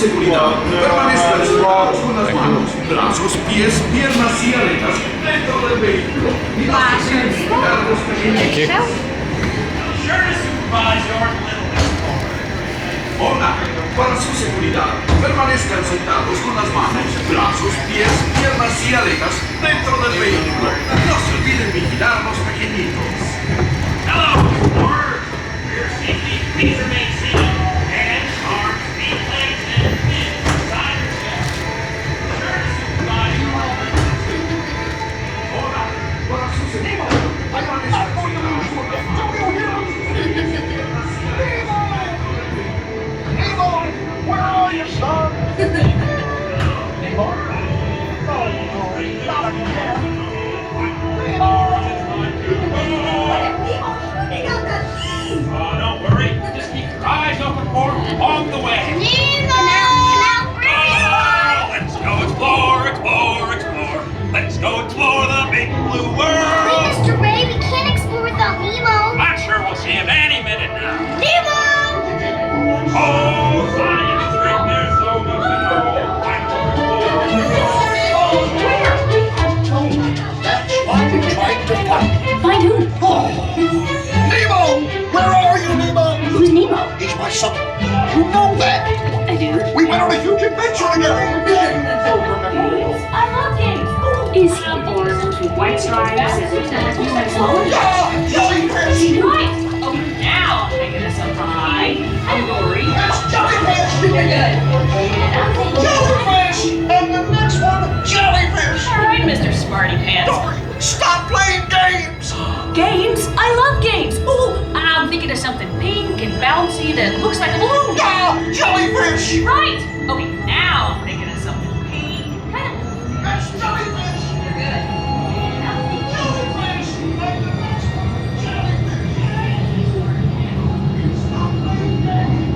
seguridad. Permanezcan sentados con las manos, brazos, pies, piernas y aletas dentro del vehículo. Y no se olviden mirar a los pequeñitos. Hola, para su seguridad, permanezcan sentados con las manos, brazos, pies, piernas y aletas dentro del vehículo. No se olviden vigilar a los pequeñitos. Hello, Lord. Your safety, please remain seated. Hands, arms, feet, legs, and fins inside your chest. Sure to supervise your Hola, para su seguridad, permanezcan sentados con las manos. Where are you, son? Oh, don't worry. Just keep your eyes open for him along the way. Oh, let's go explore, explore, explore. Let's go explore the big blue world. Mr. Ray, we can't explore without Nemo. I'm sure we'll see him any minute now. Nemo! Oh, science street, there's so much to know. That's why we tried to find. Find who? Nemo! Where are you, Nemo? Who's Nemo? He's my son. You know that. I do. We went on a huge adventure together. I love games. Is he born to white stripes and small? Yeah, jellyfish. Right. Oh, now I'm thinking of some high category. That's jellyfish. Jellyfish. And the next one, jellyfish. All right, Mr. Smarty Pants. Dory, stop playing games. Games? I love games. Ooh, I'm thinking of something pink and bouncy that looks like a balloon. Yeah, jellyfish. Right. Okay, now I'm thinking of something pink. That's jellyfish. Jellyfish. And the next one, jellyfish. Stop playing games.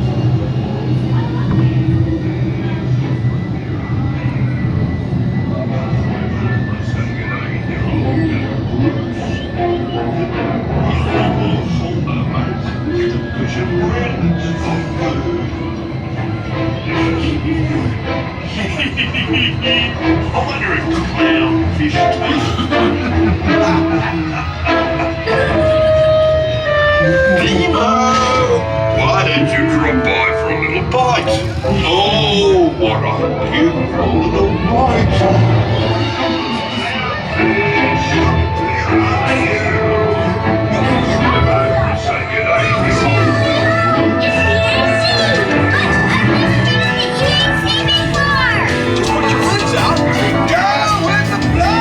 I wonder if clownfish Nemo! Why don't you drop by for a little bite? Oh, what a beautiful little bite! Just put your roots out. Go with the flow.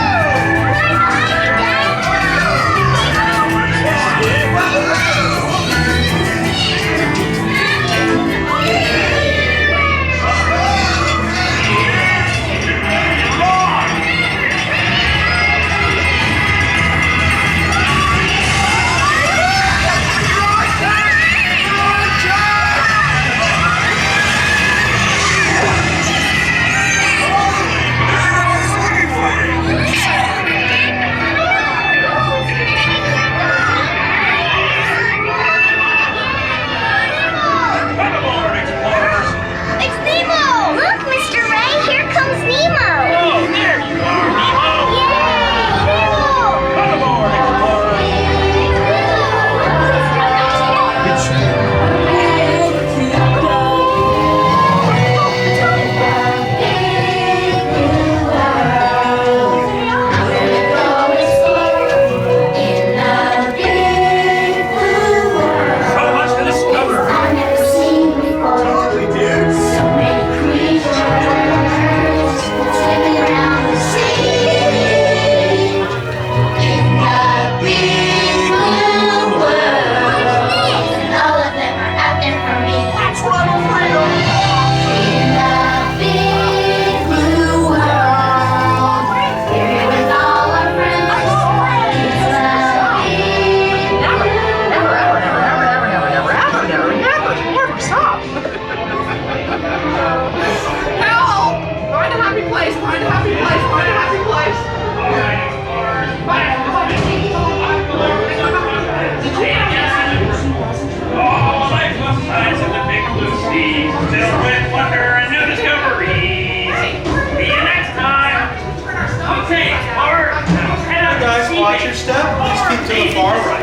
All right.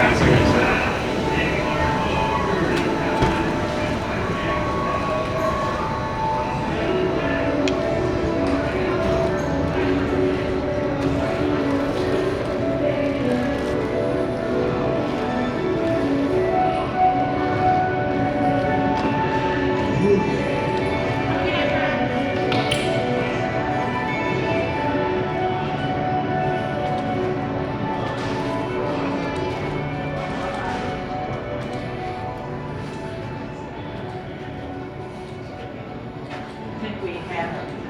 I think we have